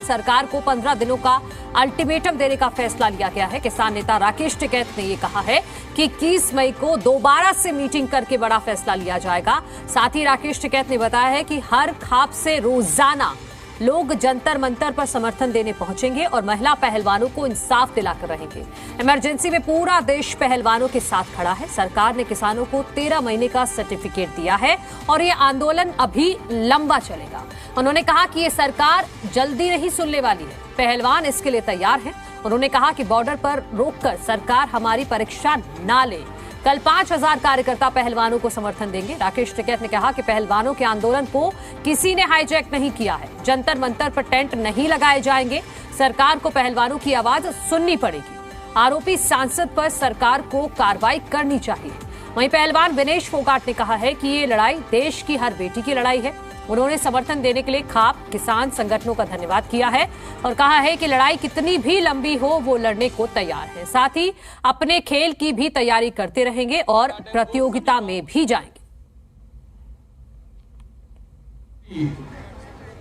सरकार को 15 दिनों का अल्टीमेटम देने का फैसला लिया गया है। किसान नेता राकेश टिकैत ने ये कहा है कि 21 मई को दोबारा से मीटिंग करके बड़ा फैसला लिया जाएगा। साथ ही राकेश टिकैत ने बताया है कि हर खाप से रोजाना लोग जंतर मंतर पर समर्थन देने पहुंचेंगे और महिला पहलवानों को इंसाफ दिलाकर रहेंगे। इमरजेंसी में पूरा देश पहलवानों के साथ खड़ा है। सरकार ने किसानों को 13 महीने का सर्टिफिकेट दिया है और ये आंदोलन अभी लंबा चलेगा। उन्होंने कहा कि ये सरकार जल्दी नहीं सुनने वाली है, पहलवान इसके लिए तैयार हैं। उन्होंने कहा कि बॉर्डर पर रोककर सरकार हमारी परीक्षा ना ले। कल 5000 कार्यकर्ता पहलवानों को समर्थन देंगे। राकेश टिकैत ने कहा कि पहलवानों के आंदोलन को किसी ने हाईजैक नहीं किया है, जंतर मंतर पर टेंट नहीं लगाए जाएंगे। सरकार को पहलवानों की आवाज सुननी पड़ेगी। आरोपी सांसद पर सरकार को कार्रवाई करनी चाहिए। वहीं पहलवान विनेश फोगाट ने कहा है कि ये लड़ाई देश की हर बेटी की लड़ाई है। उन्होंने समर्थन देने के लिए खाप किसान संगठनों का धन्यवाद किया है और कहा है कि लड़ाई कितनी भी लंबी हो वो लड़ने को तैयार है। साथ ही अपने खेल की भी तैयारी करते रहेंगे और प्रतियोगिता में भी जाएंगे।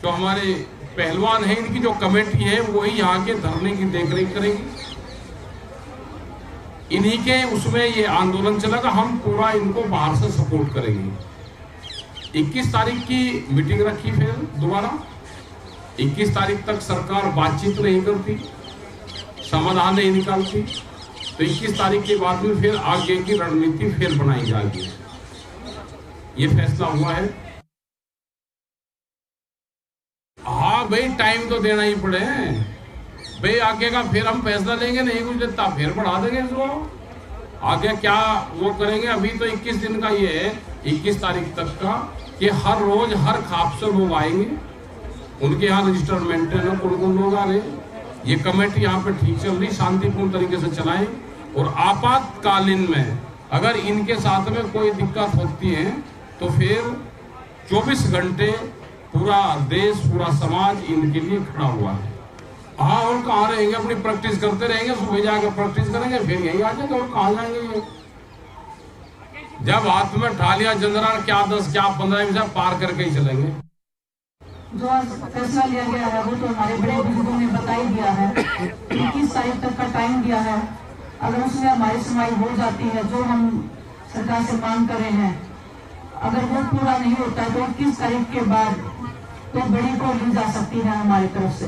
जो हमारे पहलवान हैं, इनकी जो कमेटी है वही यहाँ के धरने की देखरेख करेगी। इन्हीं के उसमें ये आंदोलन चलेगा। हम पूरा इनको बाहर से सपोर्ट करेंगे। 21 तारीख की मीटिंग रखी, फिर दोबारा 21 तारीख तक सरकार बातचीत नहीं करती, समाधान नहीं निकालती, तो 21 तारीख के बाद में फिर आगे की रणनीति फिर बनाई जाएगी। ये फैसला हुआ है। हाँ भाई, टाइम तो देना ही पड़े भाई। आगे का फिर हम फैसला लेंगे, नहीं कुछ देता फिर बढ़ा देंगे इसको। आगे क्या वो करेंगे। अभी तो 21 दिन का ये है, 21 तारीख तक का, कि हर रोज हर खाप से लोग आएंगे। उनके यहाँ रजिस्टर्ड मेंटेन है, कौन लोग आ रहे। ये कमेटी यहाँ पे ठीक चल रही, शांतिपूर्ण तरीके से चलाएं। और आपातकालीन में अगर इनके साथ में कोई दिक्कत होती है तो फिर 24 घंटे पूरा देश, पूरा समाज इनके लिए खड़ा हुआ है। हाँ, और कहाँ रहेंगे, अपनी प्रैक्टिस करते रहेंगे। सुबह जाकर प्रैक्टिस करेंगे, फिर यही आ जाएंगे। और कहाँ जाएंगे ये? जब हाथ में ठालिया जंदरा, क्या 10 क्या 15 मिनट पार करके ही चलेंगे। जो फैसला लिया गया है वो तो हमारे बड़े बुजुर्गों ने बता ही दिया है। 21 तारीख तक का टाइम दिया है। अगर उसमें हमारी सुनवाई हो जाती है, जो हम सरकार से मांग कर रहे हैं, अगर वो पूरा नहीं होता है तो 21 तारीख के बाद तो बड़ी कॉल ली जा सकती है हमारी तरफ से।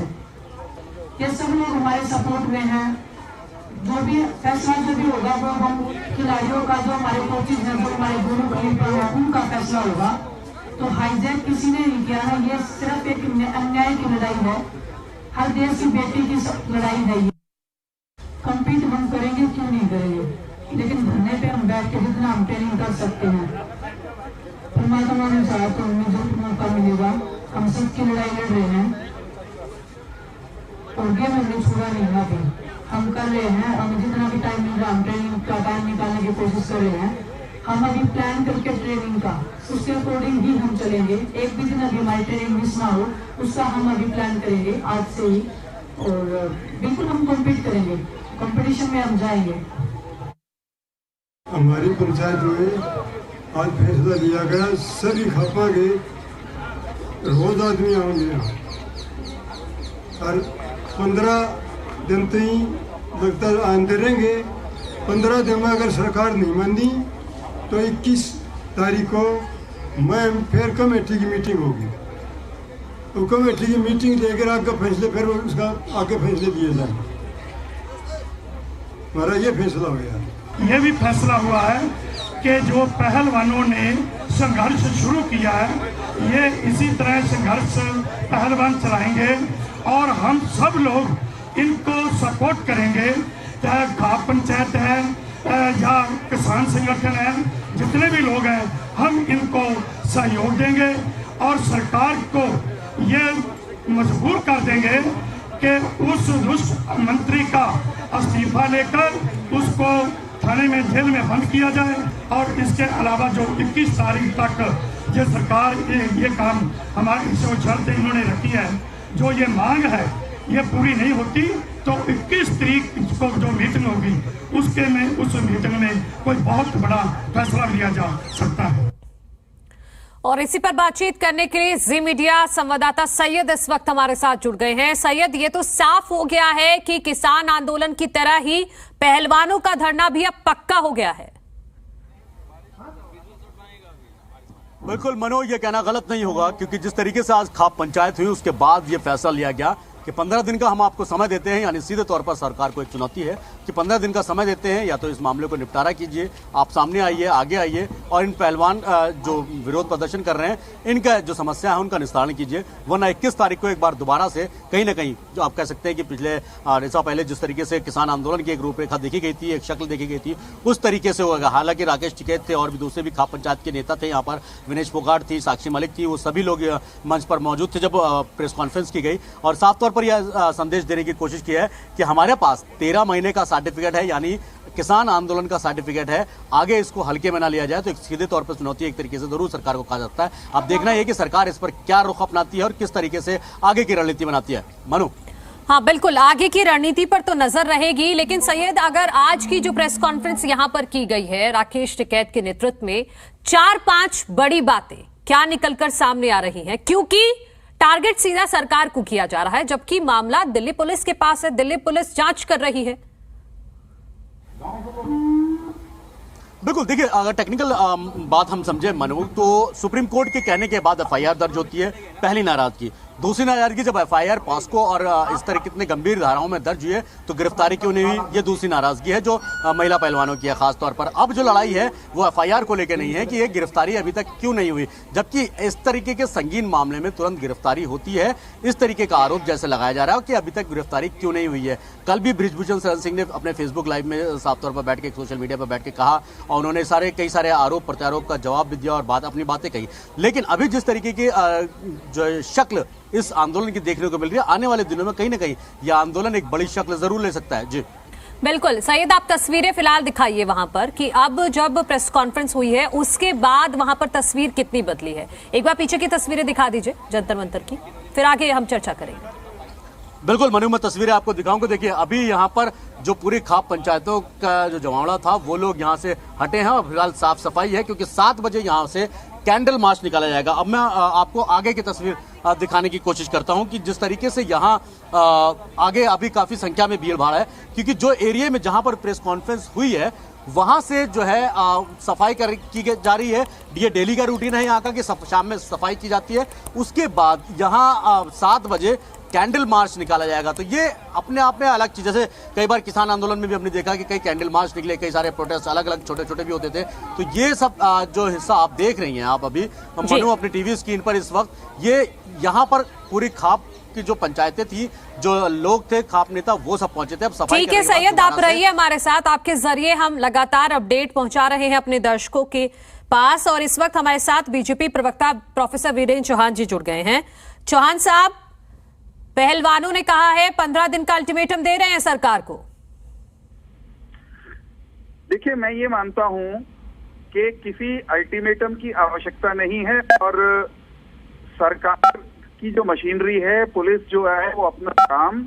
ये सब लोग हमारे सपोर्ट में हैं। जो भी फैसला जो भी होगा वो हम खिलाड़ियों का, जो हमारे कोचेज हैं, जो हमारे गुरु कीपर हैं, उनका फैसला होगा। तो हाईजैक किसी ने नहीं किया है। ये सिर्फ एक अन्याय की लड़ाई है। हर देश की बेटी की लड़ाई है। ये कम्पीट हम करेंगे, क्यों नहीं करेंगे, लेकिन धरने पे हम बैठ के जितना हम ट्रेनिंग कर सकते हैं, परमात्मा ने चाहा तो हमें जो मौका मिलेगा। हम सबकी लड़ाई लड़ रहे हैं और गेम हमने छोड़ा नहीं है। अभी हम कर रहे हैं। हम जितना भी टाइम मिल रहा है हम ट्रेनिंग का टाइम निकालने की कोशिश कर रहे हैं। हम अभी प्लान करके ट्रेनिंग का उसके अकॉर्डिंग ही हम चलेंगे। एक भी दिन अभी हमारी ट्रेनिंग मिस ना हो, उसका हम अभी प्लान करेंगे आज से ही। और बिल्कुल हम कम्पीट करेंगे, कंपटीशन में हम जाएंगे। हमारी पंचायत में आज फैसला लिया गया, सभी खापा के रोज आदमी आएंगे और 15 दिन तो ही लगता आते रहेंगे। 15 दिन में अगर सरकार नहीं मानी तो 21 तारीख को मैं फिर कमेटी की मीटिंग होगी। तो कमेटी की मीटिंग लेकर आगे फैसले, फिर उसका आगे फैसले दिए जाएंगे। हमारा ये फैसला हो गया। ये भी फैसला हुआ है कि जो पहलवानों ने संघर्ष शुरू किया है, ये इसी तरह संघर्ष पहलवान चलाएंगे और हम सब लोग इनको सपोर्ट करेंगे। चाहे खाप पंचायत है या किसान संगठन है, जितने भी लोग हैं, हम इनको सहयोग देंगे और सरकार को ये मजबूर कर देंगे कि उस दुष्ट मंत्री का इस्तीफा लेकर उसको थाने में, जेल में बंद किया जाए। और इसके अलावा जो 21 तारीख तक ये सरकार ये काम हमारी जो शर्त इन्होंने रखी है, जो ये मांग है, ये पूरी नहीं होती तो 21 तारीख को जो मीटिंग होगी उस मीटिंग में कोई बहुत बड़ा फैसला लिया जा सकता है। और इसी पर बातचीत करने के लिए जी मीडिया संवाददाता सैयद इस वक्त हमारे साथ जुड़ गए हैं। सैयद, ये तो साफ हो गया है कि किसान आंदोलन की तरह ही पहलवानों का धरना भी अब पक्का हो गया है। बिल्कुल मनो, ये कहना गलत नहीं होगा क्योंकि जिस तरीके से आज खाप पंचायत हुई उसके बाद ये फैसला लिया गया कि 15 दिन का हम आपको समय देते हैं, यानी सीधे तौर पर सरकार को एक चुनौती है कि 15 दिन का समय देते हैं, या तो इस मामले को निपटारा कीजिए, आप सामने आइए, आगे आइए और इन पहलवान जो विरोध प्रदर्शन कर रहे हैं इनका जो समस्या है उनका निस्तारण कीजिए, वरना 21 तारीख को एक बार दोबारा से कहीं ना कहीं जो आप कह सकते हैं कि पिछले ऐसा पहले जिस तरीके से किसान आंदोलन की एक रूपरेखा देखी गई थी, एक शक्ल देखी गई थी, उस तरीके से होगा। हालांकि राकेश टिकैत थे और भी दूसरे भी खाप पंचायत के नेता थे, यहाँ पर विनेश फोगाट थी, साक्षी मलिक थी, वो सभी लोग मंच पर मौजूद थे जब प्रेस कॉन्फ्रेंस की गई और साफ तौर पर यह संदेश देने की कोशिश की है कि हमारे पास 13 महीने का सर्टिफिकेट है, यानी किसान आंदोलन का सर्टिफिकेट है, आगे इसको हल्के में ना लिया जाए। तो एक सीधे तौर पर चुनौती एक तरीके से जरूर सरकार को कहा जाता है। अब देखना है कि सरकार इस पर क्या रुख अपनाती है और किस तरीके से आगे की रणनीति बनाती है। मनु। हाँ बिल्कुल, आगे की रणनीति पर तो नजर रहेगी, लेकिन सैयद अगर आज की जो प्रेस कॉन्फ्रेंस यहां पर की गई है राकेश टिकैत के नेतृत्व में, 4-5 बड़ी बातें क्या निकलकर सामने आ रही हैं? क्योंकि टारगेट सीधा सरकार को किया जा रहा है, जबकि मामला दिल्ली पुलिस के पास है, दिल्ली पुलिस जांच कर रही है। बिल्कुल, देखिए अगर टेक्निकल बात हम समझे मनु, तो सुप्रीम कोर्ट के कहने के बाद एफआईआर दर्ज होती है, पहली नाराजगी। दूसरी नाराजगी जब एफआईआर पॉस्को और इस तरह कितने गंभीर धाराओं में दर्ज हुई है तो गिरफ्तारी क्यों नहीं हुई, ये दूसरी नाराजगी है जो महिला पहलवानों की है खासतौर पर। अब जो लड़ाई है वो एफआईआर को लेकर नहीं है कि ये गिरफ्तारी अभी तक क्यों नहीं हुई, जबकि इस तरीके के संगीन मामले में तुरंत गिरफ्तारी होती है। इस तरीके का आरोप जैसे लगाया जा रहा है कि अभी तक गिरफ्तारी क्यों नहीं हुई है। कल भी बृजभूषण शरण सिंह ने अपने फेसबुक लाइव में साफ तौर पर बैठ के सोशल मीडिया पर बैठ के कहा और उन्होंने कई सारे आरोप प्रत्यारोप का जवाब भी दिया और अपनी बातें कही। लेकिन अभी जिस तरीके की जो शक्ल इस आंदोलन की देखने को मिल रही है, आने वाले दिनों में कहीं ना कहीं यह आंदोलन एक बड़ी शक्ल जरूर ले सकता है। जी बिल्कुल सैयद, आप तस्वीरें फिलहाल दिखाइए वहां पर कि अब जब प्रेस कॉन्फ्रेंस हुई है उसके बाद वहां पर तस्वीर कितनी बदली है। एक बार पीछे की तस्वीरें दिखा दीजिए जंतर मंतर की, फिर आगे हम चर्चा करेंगे। बिल्कुल मनु, मैं तस्वीरें आपको दिखाऊंगा। देखिए अभी यहाँ पर जो पूरी खाप पंचायतों का जो जमावड़ा था वो लोग यहाँ से हटे हैं और फिलहाल साफ सफाई है क्योंकि 7 बजे यहाँ से कैंडल मार्च निकाला जाएगा। अब मैं आपको आगे की तस्वीर दिखाने की कोशिश करता हूँ कि जिस तरीके से यहाँ आगे अभी काफी संख्या में भीड़ भाड़ है, क्योंकि जो एरिया में जहाँ पर प्रेस कॉन्फ्रेंस हुई है वहां से जो है सफाई की जा रही है। ये डेली का रूटीन है यहाँ का कि शाम में सफाई की जाती है। उसके बाद यहाँ 7 बजे कैंडल मार्च निकाला जाएगा। तो ये अपने आप में अलग चीज, जैसे कई बार किसान आंदोलन में भी हमने देखा कि कई कैंडल मार्च निकले, कई सारे प्रोटेस्ट अलग अलग छोटे छोटे भी होते थे। तो ये सब जो हिस्सा आप देख रही हैं आप अभी मनु अपनी टीवी स्क्रीन पर इस वक्त, ये यहाँ पर पूरी खाप की जो पंचायतें थी, जो लोग थे, खाप नेता, वो सब पहुंचे थे। अब सफाई ठीक है सैयद, आप रहिए हमारे साथ, आपके जरिए हम लगातार अपडेट पहुंचा रहे हैं अपने दर्शकों के पास। और इस वक्त हमारे साथ बीजेपी प्रवक्ता प्रोफेसर वीरेंद्र चौहान जी जुड़ गए हैं। चौहान साहब, पहलवानों ने कहा है 15 दिन का अल्टीमेटम दे रहे हैं सरकार को। देखिए, मैं ये मानता हूं कि किसी अल्टीमेटम की आवश्यकता नहीं है और सरकार की जो मशीनरी है, पुलिस जो है, वो अपना काम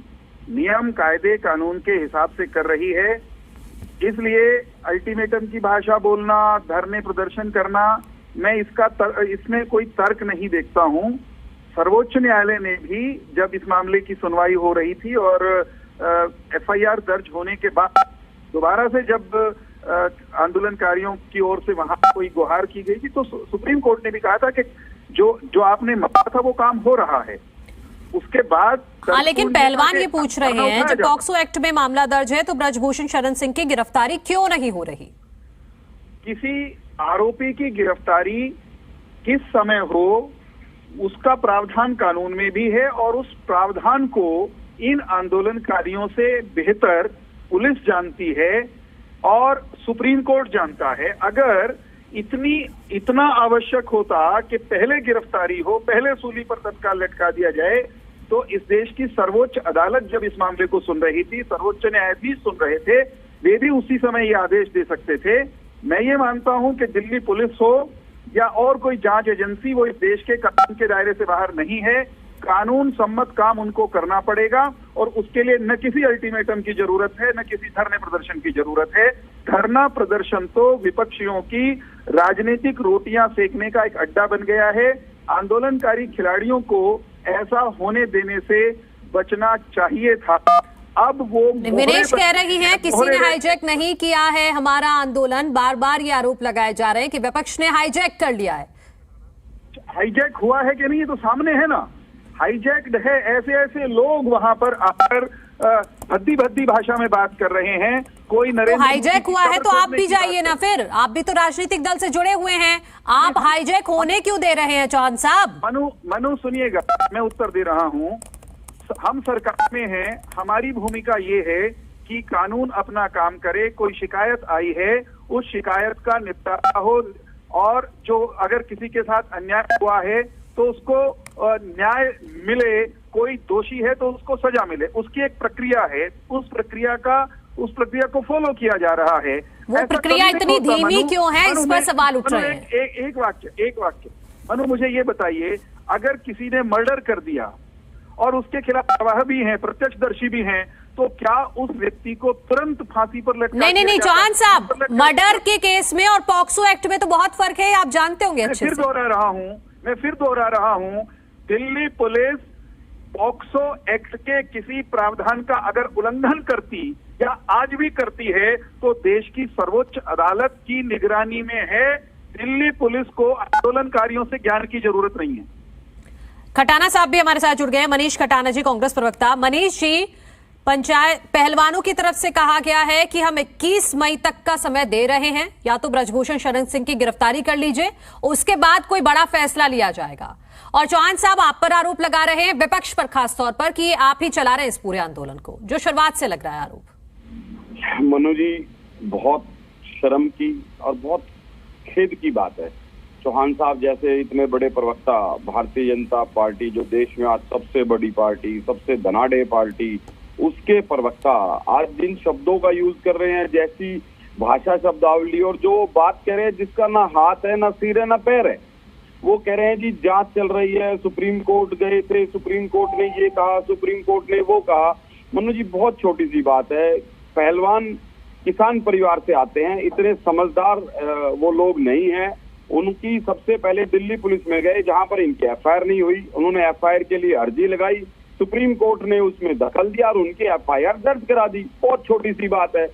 नियम कायदे कानून के हिसाब से कर रही है। इसलिए अल्टीमेटम की भाषा बोलना, धरने प्रदर्शन करना, मैं इसमें कोई तर्क नहीं देखता हूं। सर्वोच्च न्यायालय ने भी जब इस मामले की सुनवाई हो रही थी और एफआईआर दर्ज होने के बाद दोबारा से जब आंदोलनकारियों की ओर से वहां कोई गुहार की गई थी, तो सुप्रीम कोर्ट ने भी कहा था कि जो आपने मांगा था वो काम हो रहा है। उसके बाद लेकिन पहलवान ये पूछ रहे हैं, जब पॉक्सो एक्ट में मामला दर्ज है तो बृजभूषण शरण सिंह की गिरफ्तारी क्यों नहीं हो रही? किसी आरोपी की गिरफ्तारी किस समय हो उसका प्रावधान कानून में भी है और उस प्रावधान को इन आंदोलनकारियों से बेहतर पुलिस जानती है और सुप्रीम कोर्ट जानता है। अगर इतना आवश्यक होता कि पहले गिरफ्तारी हो, पहले सूली पर तत्काल लटका दिया जाए, तो इस देश की सर्वोच्च अदालत जब इस मामले को सुन रही थी, सर्वोच्च न्यायाधीश सुन रहे थे, वे भी उसी समय ये आदेश दे सकते थे। मैं ये मानता हूं कि दिल्ली पुलिस हो या और कोई जांच एजेंसी, वो इस देश के कानून के दायरे से बाहर नहीं है। कानून सम्मत काम उनको करना पड़ेगा और उसके लिए न किसी अल्टीमेटम की जरूरत है, न किसी धरने प्रदर्शन की जरूरत है। धरना प्रदर्शन तो विपक्षियों की राजनीतिक रोटियां सेकने का एक अड्डा बन गया है। आंदोलनकारी खिलाड़ियों को ऐसा होने देने से बचना चाहिए था। अब वो विनेश कह रही हैं किसी ने हाईजैक नहीं किया है हमारा आंदोलन, बार बार ये आरोप लगाए जा रहे हैं कि विपक्ष ने हाईजैक कर लिया है। हाईजैक हुआ है कि नहीं ये तो सामने है ना, हाईजैक्ड है। ऐसे ऐसे लोग वहां पर आकर भद्दी भद्दी भाषा में बात कर रहे हैं। कोई नरेंद्र तो हाईजैक हुआ है तो आप भी जाइए ना, फिर आप भी तो राजनीतिक दल से जुड़े हुए हैं, आप हाईजैक होने क्यों दे रहे हैं चौहान साहब? मनु सुनिएगा, मैं उत्तर दे रहा हूं। हम सरकार में हैं, हमारी भूमिका ये है कि कानून अपना काम करे। कोई शिकायत आई है, उस शिकायत का निपटारा हो, और जो अगर किसी के साथ अन्याय हुआ है तो उसको न्याय मिले, कोई दोषी है तो उसको सजा मिले। उसकी एक प्रक्रिया है, उस प्रक्रिया को फॉलो किया जा रहा है। वो प्रक्रिया इतनी धीमी क्यों है, इस पर सवाल उठ रहे हैं। एक वाक्य मनु, मुझे ये बताइए, अगर किसी ने मर्डर कर दिया और उसके खिलाफ गवाह भी हैं, प्रत्यक्षदर्शी भी हैं, तो क्या उस व्यक्ति को तुरंत फांसी पर लटका? नहीं चौहान साहब, मर्डर के केस में और पॉक्सो एक्ट में तो बहुत फर्क है, आप जानते होंगे अच्छे से। मैं फिर दोहरा रहा हूं, दिल्ली पुलिस पॉक्सो एक्ट के किसी प्रावधान का अगर उल्लंघन करती या आज भी करती है तो देश की सर्वोच्च अदालत की निगरानी में है। दिल्ली पुलिस को आंदोलनकारियों से ज्ञान की जरूरत नहीं है। खटाना साहब भी हमारे साथ जुड़ गए हैं, मनीष खटाना जी, कांग्रेस प्रवक्ता। मनीष जी, पंचायत पहलवानों की तरफ से कहा गया है कि हम 21 मई तक का समय दे रहे हैं, या तो ब्रजभूषण शरण सिंह की गिरफ्तारी कर लीजिए, उसके बाद कोई बड़ा फैसला लिया जाएगा। और चौहान साहब आप पर आरोप लगा रहे हैं, विपक्ष पर खासतौर पर, कि आप ही चला रहे हैं इस पूरे आंदोलन को, जो शुरुआत से लग रहा है आरोप। मनु जी, बहुत शर्म की और बहुत खेद की बात है, चौहान साहब जैसे इतने बड़े प्रवक्ता, भारतीय जनता पार्टी जो देश में आज सबसे बड़ी पार्टी, सबसे धनाढ़ पार्टी, उसके प्रवक्ता आज जिन शब्दों का यूज कर रहे हैं, जैसी भाषा शब्दावली, और जो बात कह रहे हैं जिसका ना हाथ है, ना सिर है, ना पैर है। वो कह रहे हैं जी जांच चल रही है, सुप्रीम कोर्ट गए थे, सुप्रीम कोर्ट ने ये कहा, सुप्रीम कोर्ट ने वो कहा। मनु जी, बहुत छोटी सी बात है, पहलवान किसान परिवार से आते हैं, इतने समझदार वो लोग नहीं हैं। उनकी सबसे पहले दिल्ली पुलिस में गए, जहां पर इनकी एफआईआर नहीं हुई, उन्होंने एफआईआर के लिए अर्जी लगाई, सुप्रीम कोर्ट ने उसमें दखल दिया और उनकी एफआईआर दर्ज करा दी। बहुत छोटी सी बात है।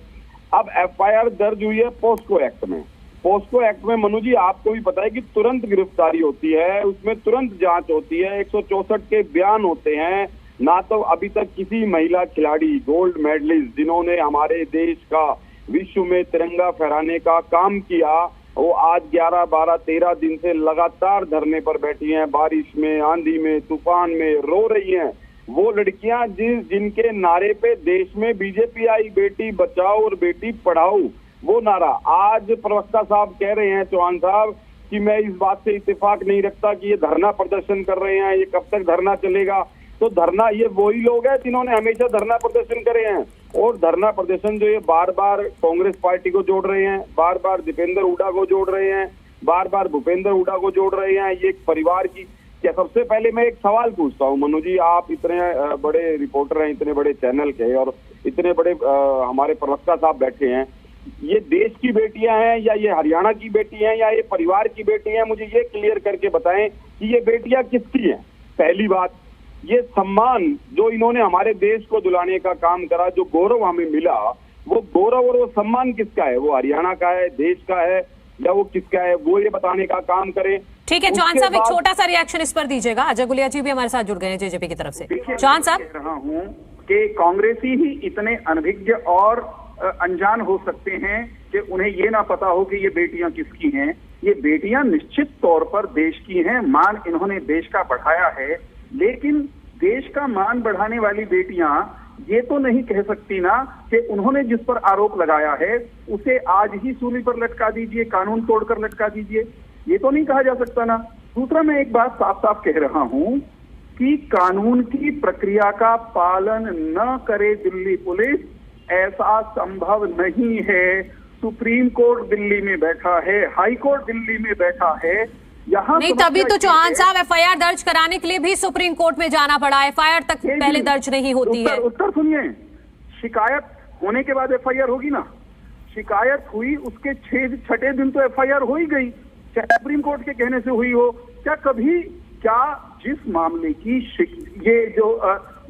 अब एफआईआर दर्ज हुई है पॉस्को एक्ट में। पॉस्को एक्ट में मनु जी आपको भी पता है कि तुरंत गिरफ्तारी होती है, उसमें तुरंत जांच होती है, 164 के बयान होते हैं। ना तो अभी तक किसी महिला खिलाड़ी, गोल्ड मेडलिस्ट, जिन्होंने हमारे देश का विश्व में तिरंगा फहराने का काम किया, वो आज 11, 12, 13 दिन से लगातार धरने पर बैठी हैं, बारिश में, आंधी में, तूफान में रो रही हैं। वो लड़कियां जिनके नारे पे देश में बीजेपी आई, बेटी बचाओ और बेटी पढ़ाओ, वो नारा आज प्रवक्ता साहब कह रहे हैं, चौहान साहब, कि मैं इस बात से इत्तेफाक नहीं रखता कि ये धरना प्रदर्शन कर रहे हैं, ये कब तक धरना चलेगा। तो धरना, ये वही लोग हैं जिन्होंने हमेशा धरना प्रदर्शन करे हैं, और धरना प्रदर्शन जो ये बार बार कांग्रेस पार्टी को जोड़ रहे हैं, बार बार दीपेंद्र हुड्डा को जोड़ रहे हैं, बार बार भूपेंद्र हुड्डा को जोड़ रहे हैं, ये एक परिवार की। क्या सबसे पहले मैं एक सवाल पूछता हूँ मनु जी, आप इतने बड़े रिपोर्टर हैं, इतने बड़े चैनल के, और इतने बड़े हमारे प्रवक्ता साहब बैठे हैं, ये देश की बेटियां हैं या ये हरियाणा की बेटी हैं या ये परिवार की बेटी हैं? मुझे ये क्लियर करके बताएं कि ये बेटियां किसकी हैं। पहली बात, ये सम्मान जो इन्होंने हमारे देश को दिलाने का काम करा, जो गौरव हमें मिला, वो गौरव और वो सम्मान किसका है? वो हरियाणा का है, देश का है, या वो किसका है? वो ये बताने का काम करें। ठीक है चौहान साहब, एक छोटा सा रिएक्शन इस पर दीजिएगा। अजय गुलिया जी भी हमारे साथ जुड़ गए हैं जेजेपी की तरफ से। चौहान साहब, कह रहा हूं कि कांग्रेसी ही इतने अनभिज्ञ और अनजान हो सकते हैं कि उन्हें ये ना पता हो कि ये बेटियां किसकी हैं। ये बेटियां निश्चित तौर पर देश की हैं, मान इन्होंने देश का बढ़ाया है, लेकिन देश का मान बढ़ाने वाली बेटियां ये तो नहीं कह सकती ना कि उन्होंने जिस पर आरोप लगाया है उसे आज ही सूली पर लटका दीजिए, कानून तोड़कर लटका दीजिए, ये तो नहीं कहा जा सकता ना। दूसरा, मैं एक बात साफ साफ कह रहा हूं कि कानून की प्रक्रिया का पालन न करे दिल्ली पुलिस, ऐसा संभव नहीं है। सुप्रीम कोर्ट दिल्ली में बैठा है, हाई कोर्ट दिल्ली में बैठा है, यहाँ नहीं, तभी तो चौहान साहब एफआईआर दर्ज कराने के लिए भी सुप्रीम कोर्ट में जाना पड़ा। एफआईआर तक पहले दर्ज नहीं होती है। उत्तर सुनिए, शिकायत होने के बाद एफआईआर होगी ना। शिकायत हुई उसके 6 दिन तो एफआईआर हो ही गई, चाहे सुप्रीम कोर्ट के कहने से हुई हो। क्या जिस मामले की ये जो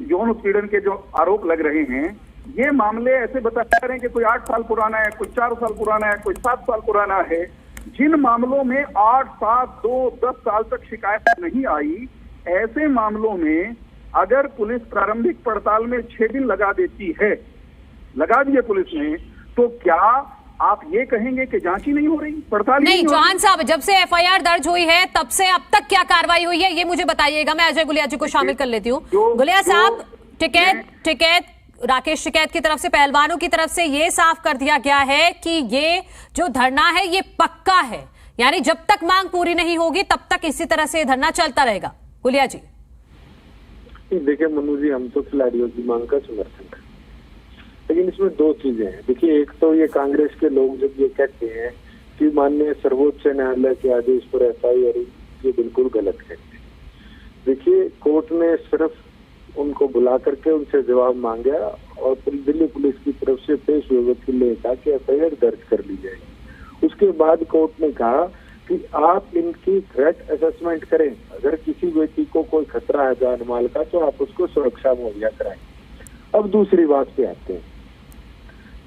यौन उत्पीड़न के जो आरोप लग रहे हैं, ये मामले ऐसे बता रहे हैं कि कोई 8 साल पुराना है, कोई 4 साल पुराना है, कोई 7 साल पुराना है। जिन मामलों में 8, 7, 2, 10 साल तक शिकायत नहीं आई, ऐसे मामलों में अगर पुलिस प्रारंभिक पड़ताल में 6 दिन लगा दिए पुलिस ने, तो क्या आप ये कहेंगे कि जांच ही नहीं हो रही, पड़ताल नहीं? चौहान साहब, जब से एफआईआर दर्ज हुई है तब से अब तक क्या कार्रवाई हुई है, ये मुझे बताइएगा। मैं अजय गुलिया जी को शामिल कर लेती हूँ। गुलिया साहब, टिकैत राकेश टिकैत की तरफ से, पहलवानों की तरफ से ये साफ कर दिया गया है कि ये जो धरना है ये पक्का है, यानी जब तक मांग पूरी नहीं होगी तब तक इसी तरह से धरना चलता रहेगा। गुलिया जी। देखिए मनु जी, हम तो खिलाड़ियों की मांग का समर्थन करते हैं, लेकिन इसमें 2 चीजें हैं। देखिए, एक तो ये कांग्रेस के लोग जब ये कहते हैं कि माननीय सर्वोच्च न्यायालय के आदेश पर एफआईआर, ये बिल्कुल गलत है। देखिए, कोर्ट ने सिर्फ उनको बुला करके उनसे जवाब मांगा और दिल्ली पुलिस की तरफ से पेश हुए वकील ने कहा कि एफआईआर दर्ज कर ली जाएगी। उसके बाद कोर्ट ने कहा कि आप इनकी थ्रेट असेसमेंट करें, अगर किसी व्यक्ति को कोई खतरा है जान माल का तो आप उसको सुरक्षा मुहैया कराएं। अब दूसरी बात पे आते हैं।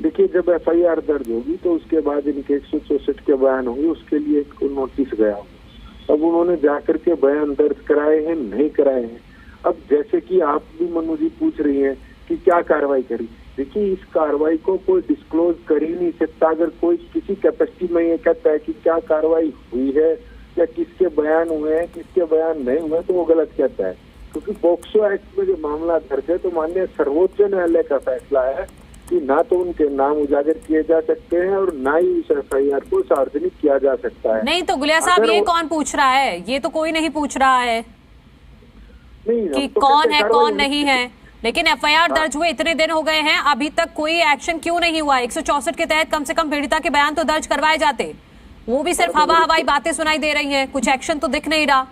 देखिए, जब एफआईआर दर्ज होगी तो उसके बाद इनके 164 के बयान होंगे, उसके लिए एक नोटिस गया होगा। अब उन्होंने जाकर के बयान दर्ज कराए हैं, नहीं कराए हैं। अब जैसे कि आप भी मनु जी पूछ रही हैं कि क्या कार्रवाई करी, देखिए इस कार्रवाई को कोई डिस्क्लोज कर ही नहीं सकता। अगर कोई किसी कैपेसिटी में ये कहता है कि क्या कार्रवाई हुई है या किसके बयान हुए हैं, किसके बयान नहीं हुए, तो वो गलत कहता है। क्योंकि पॉक्सो एक्ट में जो मामला दर्ज है तो माननीय सर्वोच्च न्यायालय का फैसला है कि ना तो उनके नाम उजागर किए जा सकते हैं और ना ही इस एफआईआर को सार्वजनिक किया जा सकता है। नहीं तो गुलिया साहब, ये कौन पूछ रहा है? ये तो कोई नहीं पूछ रहा है कि कौन है कौन नहीं है, लेकिन एफआईआर दर्ज हुए इतने दिन हो गए हैं, अभी तक कोई एक्शन क्यों नहीं हुआ? 164 के तहत कम से कम पीड़िता के बयान तो दर्ज करवाए जाते, वो भी सिर्फ हवाई बातें सुनाई दे रही हैं, कुछ एक्शन तो दिख नहीं रहा।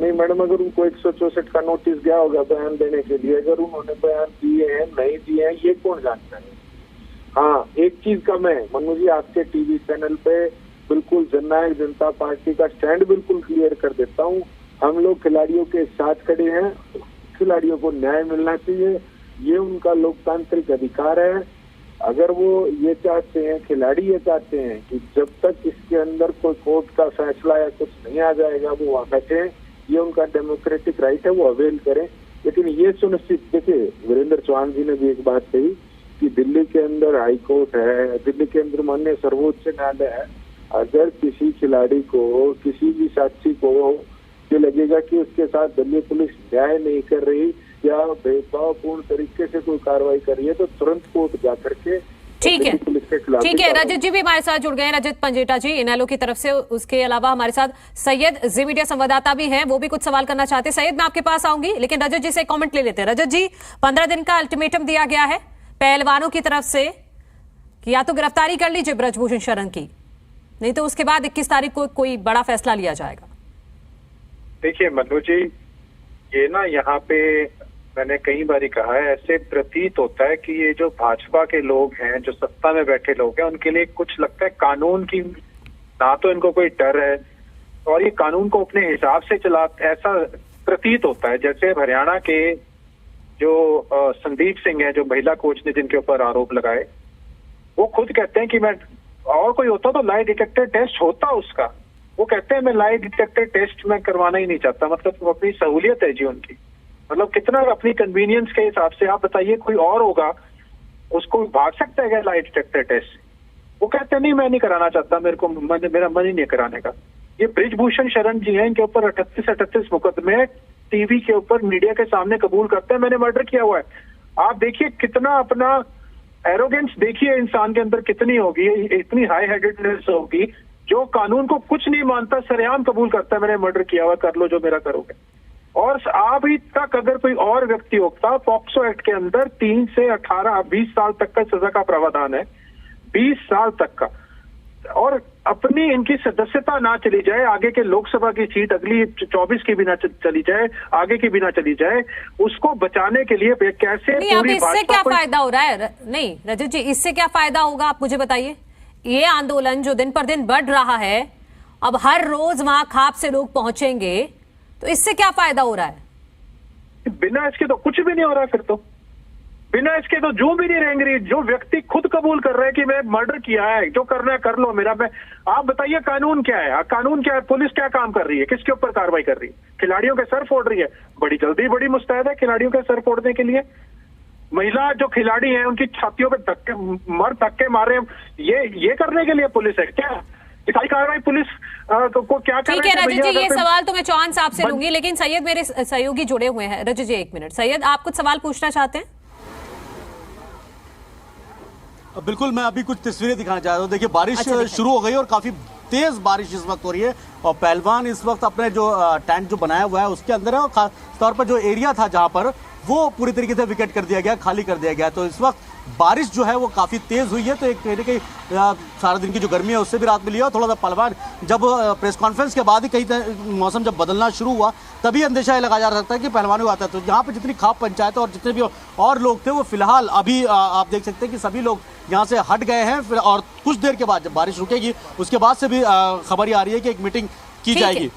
नहीं मैडम, अगर उनको 164 का नोटिस गया होगा बयान देने के लिए, अगर उन्होंने बयान दिए हैं नहीं दिए हैं, ये कौन जानता है। हाँ, एक चीज का मैं मनु जी आपके टीवी चैनल पे बिल्कुल जननायक जनता पार्टी का स्टैंड बिल्कुल क्लियर कर देता हूँ। हम लोग खिलाड़ियों के साथ खड़े हैं, खिलाड़ियों को न्याय मिलना चाहिए, ये उनका लोकतांत्रिक अधिकार है। अगर वो ये चाहते हैं, खिलाड़ी ये चाहते हैं कि जब तक इसके अंदर कोई कोर्ट का फैसला या कुछ नहीं आ जाएगा वो वहाँ बैठे, ये उनका डेमोक्रेटिक राइट है, वो अवेल करें। लेकिन ये सुनिश्चित, देखिए वीरेंद्र चौहान जी ने भी एक बात कही कि दिल्ली के अंदर हाई कोर्ट है, दिल्ली के अंदर माननीय सर्वोच्च न्यायालय है। अगर किसी खिलाड़ी को, किसी भी साक्षी को ये लगेगा कि उसके साथ दिल्ली पुलिस न्याय नहीं कर रही या भेदभावपूर्ण तरीके से कोई कार्रवाई कर रही है, तो तुरंत कोर्ट जाकर के ठीक है, ठीक है। रजत जी भी हमारे साथ जुड़ गए हैं, रजत पंजेटा जी इनेलो की तरफ से। उसके अलावा हमारे साथ सैयद जी मीडिया संवाददाता भी हैं, वो भी कुछ सवाल करना चाहते हैं। सैयद, मैं आपके पास आऊंगी, लेकिन रजत जी से कमेंट ले लेते हैं। रजत जी, 15 दिन का अल्टीमेटम दिया गया है पहलवानों की तरफ से कि या तो गिरफ्तारी कर लीजिए ब्रजभूषण शरण की, नहीं तो उसके बाद 21 तारीख को कोई बड़ा फैसला लिया जाएगा। देखिए मनु जी, ये ना यहाँ पे मैंने कई बार कहा है, ऐसे प्रतीत होता है कि ये जो भाजपा के लोग हैं, जो सत्ता में बैठे लोग हैं, उनके लिए कुछ लगता है कानून की ना तो इनको कोई डर है और ये कानून को अपने हिसाब से चलाते, ऐसा प्रतीत होता है। जैसे हरियाणा के जो संदीप सिंह है, जो महिला कोच ने जिनके ऊपर आरोप लगाए, वो खुद कहते हैं कि मैं, और कोई होता तो लाई डिटेक्टर टेस्ट होता उसका, वो कहते हैं मैं लाई डिटेक्टर टेस्ट में करवाना ही नहीं चाहता। मतलब अपनी सहूलियत है जी उनकी, मतलब कितना अपनी कन्वीनियंस के हिसाब से। आप बताइए कोई और होगा, उसको भाग सकता है क्या लाई डिटेक्टर टेस्ट? वो कहते हैं नहीं मैं नहीं कराना चाहता, मेरा मन ही नहीं कराने का। ये ब्रिजभूषण शरण जी हैं, इनके ऊपर 38 मुकदमे टीवी के ऊपर मीडिया के सामने कबूल करते हैं मैंने मर्डर किया हुआ है। आप देखिए कितना अपना एरोगेंस देखिए इंसान के अंदर कितनी होगी, इतनी हाई हेडेडनेस होगी, जो कानून को कुछ नहीं मानता, सरेआम कबूल करता है मैंने मर्डर किया हुआ, कर लो जो मेरा करोगे। और अभी तक अगर कोई और व्यक्ति होता, पॉक्सो एक्ट के अंदर 3 से 18 20 साल तक का सजा का प्रावधान है, 20 साल तक का। और अपनी इनकी सदस्यता ना चली जाए, आगे के लोकसभा की सीट अगली 24 की भी ना चली जाए, आगे की भी ना चली जाए, उसको बचाने के लिए कैसे नहीं, अब इससे क्या फायदा हो रहा है? नहीं रजत जी, इससे क्या फायदा होगा आप मुझे बताइए। ये आंदोलन जो दिन पर दिन बढ़ रहा है, अब हर रोज वहां खाप से लोग पहुंचेंगे, तो इससे क्या फायदा हो रहा है? बिना इसके तो कुछ भी नहीं हो रहा है। फिर तो बिना इसके तो जो भी नहीं रहेंगे। जो व्यक्ति खुद कबूल कर रहे हैं कि मैं मर्डर किया है, जो करना है कर लो मेरा। मैं आप बताइए कानून क्या है? कानून क्या है? पुलिस क्या काम कर रही है? किसके ऊपर कार्रवाई कर रही है? खिलाड़ियों के सर फोड़ रही है। बड़ी जल्दी बड़ी मुस्तैद है खिलाड़ियों के सर फोड़ने के लिए। महिला जो खिलाड़ी हैं उनकी छातियों पे धक्के मारे, ये करने के लिए पुलिस है क्या? सारी कार्रवाई पुलिस को क्या कर ठीक है रजत जी, ये सवाल तो मैं चौहान साहब से लूंगी, लेकिन सैयद मेरे सहयोगी जुड़े हुए हैं। रजत जी एक मिनट, सैयद आप कुछ सवाल पूछना चाहते हैं? बिल्कुल, मैं अभी कुछ तस्वीरें दिखाना चाहता हूँ। देखिए बारिश शुरू हो गई और काफी तेज बारिश इस वक्त हो रही है और पहलवान इस वक्त अपने जो टेंट जो बनाया हुआ है उसके अंदर है और खास तौर पर जो एरिया था जहां पर वो पूरी तरीके से विकेट कर दिया गया, खाली कर दिया गया। तो इस वक्त बारिश जो है वो काफी तेज हुई है, तो एक कहीं ना कहीं सारा दिन की जो गर्मी है उससे भी राहत मिली है। और थोड़ा सा पहलवान जब प्रेस कॉन्फ्रेंस के बाद ही कहीं मौसम जब बदलना शुरू हुआ तभी अंदेशा ये लगाया जा सकता है कि पहलवान को आता है। तो यहाँ पे जितनी खाप पंचायत और जितने भी और लोग थे वो फिलहाल अभी आप देख सकते हैं कि सभी लोग यहाँ से हट गए हैं। और कुछ देर के बाद जब बारिश रुकेगी उसके बाद से भी खबर आ रही है कि एक मीटिंग की जाएगी।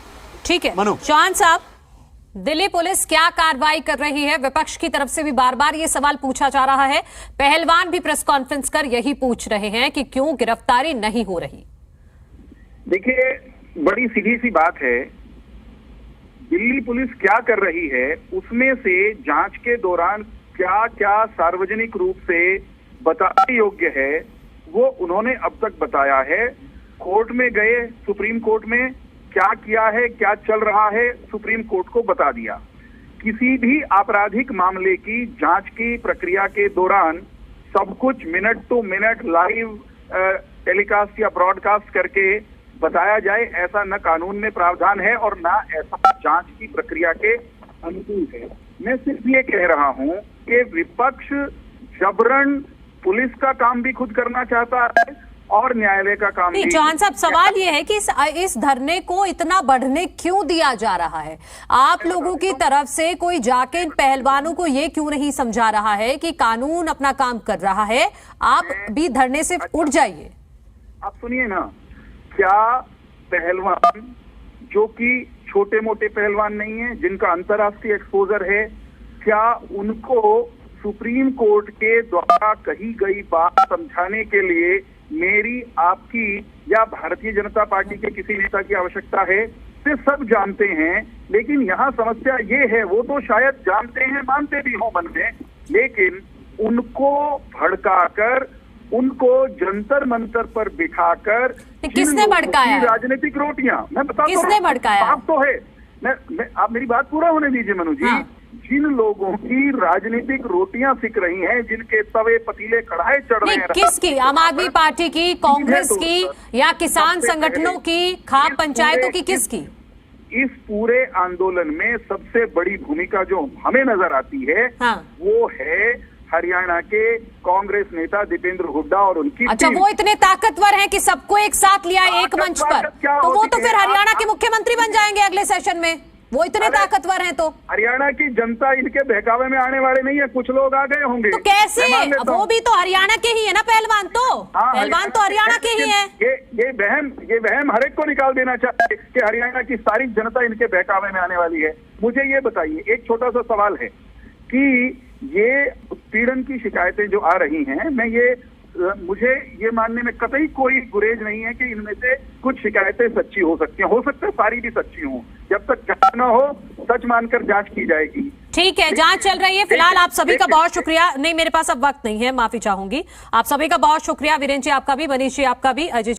ठीक है मनु, चौहान साहब, दिल्ली पुलिस क्या कार्रवाई कर रही है? विपक्ष की तरफ से भी बार बार ये सवाल पूछा जा रहा है, पहलवान भी प्रेस कॉन्फ्रेंस कर यही पूछ रहे हैं कि क्यों गिरफ्तारी नहीं हो रही। देखिए, बड़ी सीधी सी बात है, दिल्ली पुलिस क्या कर रही है उसमें से जांच के दौरान क्या क्या सार्वजनिक रूप से बताने योग्य है वो उन्होंने अब तक बताया है। कोर्ट में गए, सुप्रीम कोर्ट में क्या किया है, क्या चल रहा है, सुप्रीम कोर्ट को बता दिया। किसी भी आपराधिक मामले की जांच की प्रक्रिया के दौरान सब कुछ minute to minute live telecast या ब्रॉडकास्ट करके बताया जाए, ऐसा न कानून में प्रावधान है और न ऐसा जांच की प्रक्रिया के अनुकूल है। मैं सिर्फ ये कह रहा हूं कि विपक्ष जबरन पुलिस का काम भी खुद करना चाहता है और न्यायालय का काम भी। चौहान साहब, सवाल ये है कि इस धरने को इतना बढ़ने क्यों दिया जा रहा है? आप लोगों की तरफ से कोई जाके पहलवानों को ये क्यों नहीं समझा रहा है कि कानून अपना काम कर रहा है, आप भी धरने से उठ जाइए? आप सुनिए ना, क्या पहलवान जो कि छोटे मोटे पहलवान नहीं है, जिनका अंतर्राष्ट्रीय एक्सपोजर है, क्या उनको सुप्रीम कोर्ट के द्वारा कही गई बात समझाने के लिए मेरी, आपकी या भारतीय जनता पार्टी के किसी नेता की आवश्यकता है? से सब जानते हैं, लेकिन यहाँ समस्या ये है, वो तो शायद जानते हैं, मानते भी हो मन में, लेकिन उनको भड़काकर, उनको जंतर मंतर पर बिठाकर, किसने भड़काया? राजनीतिक रोटियां, मैं बताता हूं, किसने भड़काया? बात तो है, आप मेरी बात पूरा होने दीजिए मनु जी। हाँ। जिन लोगों की राजनीतिक रोटियां सिक रही हैं, जिनके तवे पतीले कढ़ाई चढ़ रहे हैं, किसकी? आम आदमी पार्टी की, कांग्रेस की या किसान संगठनों की, खाप पंचायतों की, किसकी? इस पूरे आंदोलन में सबसे बड़ी भूमिका जो हमें नजर आती है, हाँ। वो है हरियाणा के कांग्रेस नेता दीपेंद्र हुड्डा और उनकी। अच्छा, वो इतने ताकतवर हैं कि सबको एक साथ लिया एक मंच पर, तो वो तो फिर हरियाणा के मुख्यमंत्री बन जाएंगे अगले सेशन में। वो इतने ताकतवर हैं तो हरियाणा की जनता इनके बहकावे में आने वाले नहीं है, कुछ लोग आ गए होंगे। तो कैसे? वो भी तो हरियाणा के ही है ना पहलवान, तो पहलवान तो हरियाणा के ही है। ये वहम हर एक को निकाल देना चाहिए कि हरियाणा की सारी जनता इनके बहकावे में आने वाली है। मुझे ये बताइए, एक छोटा सा सवाल है कि ये उत्पीड़न की शिकायतें जो आ रही हैं, मुझे ये मानने में कतई कोई गुरेज नहीं है कि इनमें से कुछ शिकायतें सच्ची हो सकती हैं, हो सकता है सारी भी सच्ची हों। जब तक जांच न हो, सच मानकर जांच की जाएगी। ठीक है, जांच चल रही है फिलहाल। आप सभी का बहुत शुक्रिया। नहीं, मेरे पास अब वक्त नहीं है, माफी चाहूंगी। आप सभी का बहुत शुक्रिया। वीरेंद्र जी आपका भी, मनीष जी आपका भी, अजय